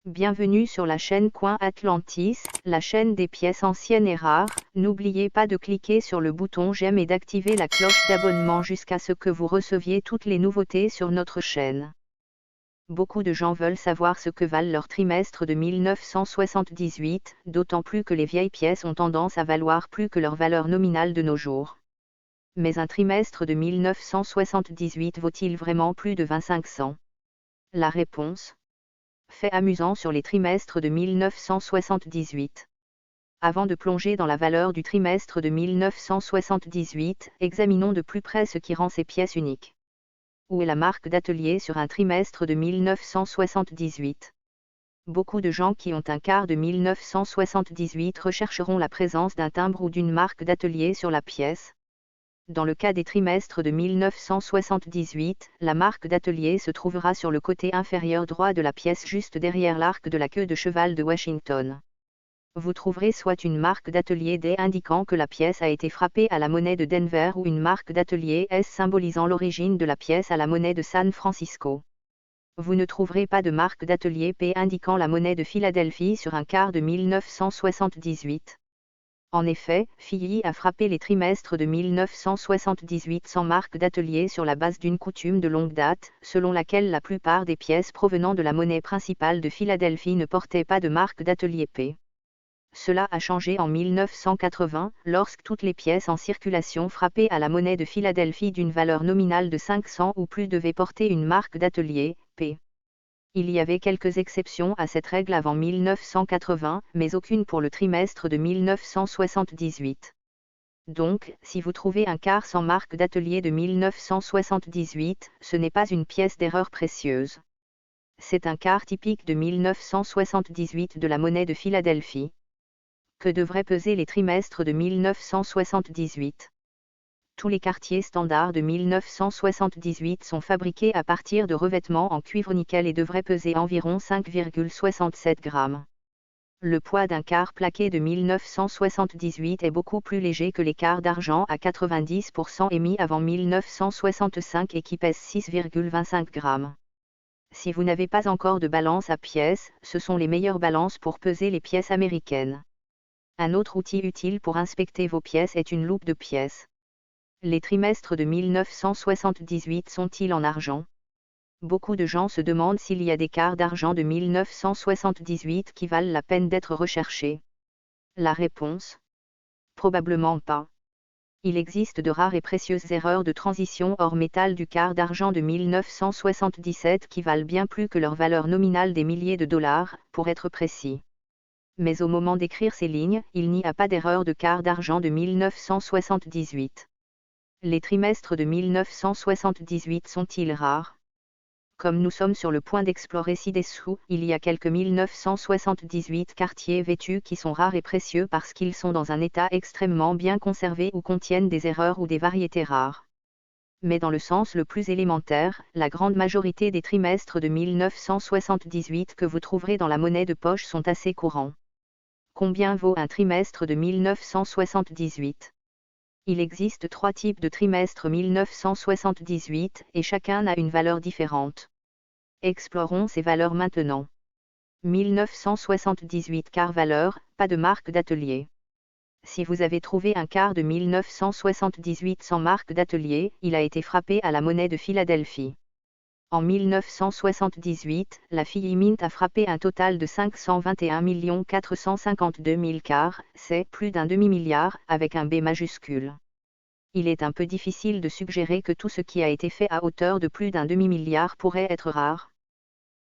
Bienvenue sur la chaîne Coin Atlantis, la chaîne des pièces anciennes et rares. N'oubliez pas de cliquer sur le bouton j'aime et d'activer la cloche d'abonnement jusqu'à ce que vous receviez toutes les nouveautés sur notre chaîne. Beaucoup de gens veulent savoir ce que valent leurs trimestres de 1978, d'autant plus que les vieilles pièces ont tendance à valoir plus que leur valeur nominale de nos jours. Mais un trimestre de 1978 vaut-il vraiment plus de 2500 ? La réponse. Fait amusant sur les trimestres de 1978. Avant de plonger dans la valeur du trimestre de 1978, examinons de plus près ce qui rend ces pièces uniques. Où est la marque d'atelier sur un trimestre de 1978 ? Beaucoup de gens qui ont un quart de 1978 rechercheront la présence d'un timbre ou d'une marque d'atelier sur la pièce. Dans le cas des trimestres de 1978, la marque d'atelier se trouvera sur le côté inférieur droit de la pièce juste derrière l'arc de la queue de cheval de Washington. Vous trouverez soit une marque d'atelier D indiquant que la pièce a été frappée à la monnaie de Denver ou une marque d'atelier S symbolisant l'origine de la pièce à la monnaie de San Francisco. Vous ne trouverez pas de marque d'atelier P indiquant la monnaie de Philadelphie sur un quart de 1978. En effet, Philly a frappé les trimestres de 1978 sans marque d'atelier sur la base d'une coutume de longue date, selon laquelle la plupart des pièces provenant de la monnaie principale de Philadelphie ne portaient pas de marque d'atelier P. Cela a changé en 1980, lorsque toutes les pièces en circulation frappées à la monnaie de Philadelphie d'une valeur nominale de 500 ou plus devaient porter une marque d'atelier, P. Il y avait quelques exceptions à cette règle avant 1980, mais aucune pour le trimestre de 1978. Donc, si vous trouvez un quart sans marque d'atelier de 1978, ce n'est pas une pièce d'erreur précieuse. C'est un quart typique de 1978 de la monnaie de Philadelphie. Que devraient peser les trimestres de 1978 ? Tous les quartiers standards de 1978 sont fabriqués à partir de revêtements en cuivre-nickel et devraient peser environ 5,67 grammes. Le poids d'un quart plaqué de 1978 est beaucoup plus léger que les quarts d'argent à 90% émis avant 1965 et qui pèsent 6,25 grammes. Si vous n'avez pas encore de balance à pièces, ce sont les meilleures balances pour peser les pièces américaines. Un autre outil utile pour inspecter vos pièces est une loupe de pièces. Les trimestres de 1978 sont-ils en argent ? Beaucoup de gens se demandent s'il y a des quarts d'argent de 1978 qui valent la peine d'être recherchés. La réponse ? Probablement pas. Il existe de rares et précieuses erreurs de transition hors métal du quart d'argent de 1977 qui valent bien plus que leur valeur nominale des milliers de dollars, pour être précis. Mais au moment d'écrire ces lignes, il n'y a pas d'erreur de quart d'argent de 1978. Les trimestres de 1978 sont-ils rares ? Comme nous sommes sur le point d'explorer ci-dessous, il y a quelques 1978 quartiers vêtus qui sont rares et précieux parce qu'ils sont dans un état extrêmement bien conservé ou contiennent des erreurs ou des variétés rares. Mais dans le sens le plus élémentaire, la grande majorité des trimestres de 1978 que vous trouverez dans la monnaie de poche sont assez courants. Combien vaut un trimestre de 1978 ? Il existe 3 types de trimestres 1978 et chacun a une valeur différente. Explorons ces valeurs maintenant. 1978 quart valeur, pas de marque d'atelier. Si vous avez trouvé un quart de 1978 sans marque d'atelier, il a été frappé à la monnaie de Philadelphie. En 1978, la Philly Mint a frappé un total de 521 452 000 quarts, c'est plus d'un demi-milliard, avec un B majuscule. Il est un peu difficile de suggérer que tout ce qui a été fait à hauteur de plus d'un demi-milliard pourrait être rare.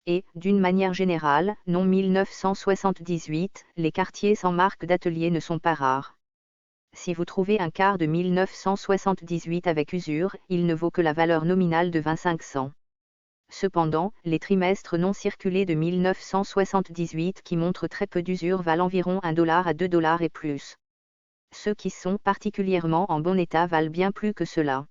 Et, d'une manière générale, non 1978, les quartiers sans marque d'atelier ne sont pas rares. Si vous trouvez un quart de 1978 avec usure, il ne vaut que la valeur nominale de 2500. Cependant, les trimestres non circulés de 1978 qui montrent très peu d'usure valent environ $1 à $2 et plus. Ceux qui sont particulièrement en bon état valent bien plus que cela.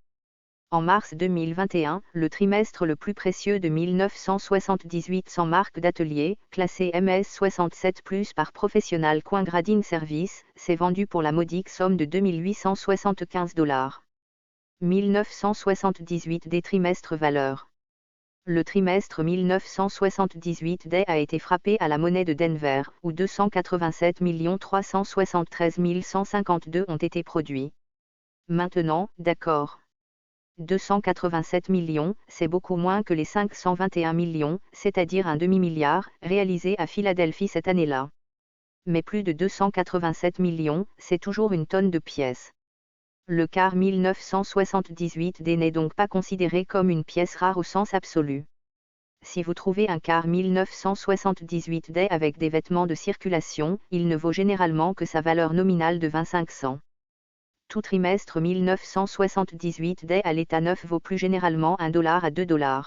En mars 2021, le trimestre le plus précieux de 1978 sans marque d'atelier, classé MS67+ par Professional Coin Grading Service, s'est vendu pour la modique somme de $2875. 1978 des trimestres valeurs. Le trimestre 1978 DAY a été frappé à la monnaie de Denver, où 287 373 152 ont été produits. Maintenant, d'accord. 287 millions, c'est beaucoup moins que les 521 millions, c'est-à-dire un demi-milliard, réalisés à Philadelphie cette année-là. Mais plus de 287 millions, c'est toujours une tonne de pièces. Le car 1978D n'est donc pas considéré comme une pièce rare au sens absolu. Si vous trouvez un car 1978D avec des vêtements de circulation, il ne vaut généralement que sa valeur nominale de 25 cents. Tout trimestre 1978D à l'état neuf vaut plus généralement $1 à $2.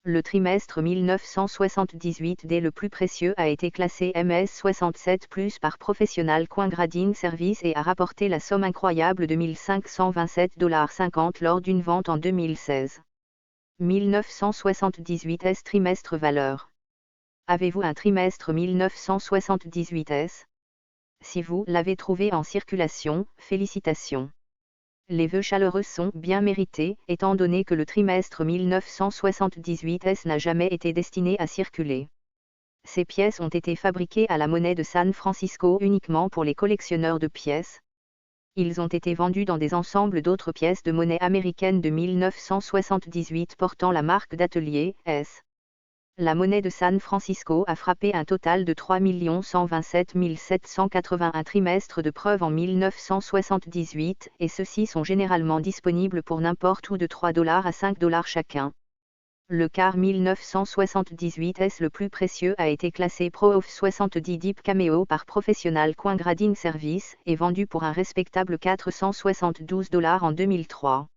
Le trimestre 1978D le plus précieux a été classé MS67+ par Professional Coin Grading Service et a rapporté la somme incroyable de $1527,50 lors d'une vente en 2016. 1978S trimestre valeur. Avez-vous un trimestre 1978S? Si vous l'avez trouvé en circulation, félicitations. Les vœux chaleureux sont bien mérités, étant donné que le trimestre 1978S n'a jamais été destiné à circuler. Ces pièces ont été fabriquées à la monnaie de San Francisco uniquement pour les collectionneurs de pièces. Ils ont été vendus dans des ensembles d'autres pièces de monnaie américaine de 1978 portant la marque d'atelier, S. La monnaie de San Francisco a frappé un total de 3 127 781 trimestres de preuves en 1978, et ceux-ci sont généralement disponibles pour n'importe où de $3 à $5 chacun. Le car 1978S le plus précieux a été classé Pro of 70 Deep Cameo par Professional Coin Grading Service, et vendu pour un respectable $472 en 2003.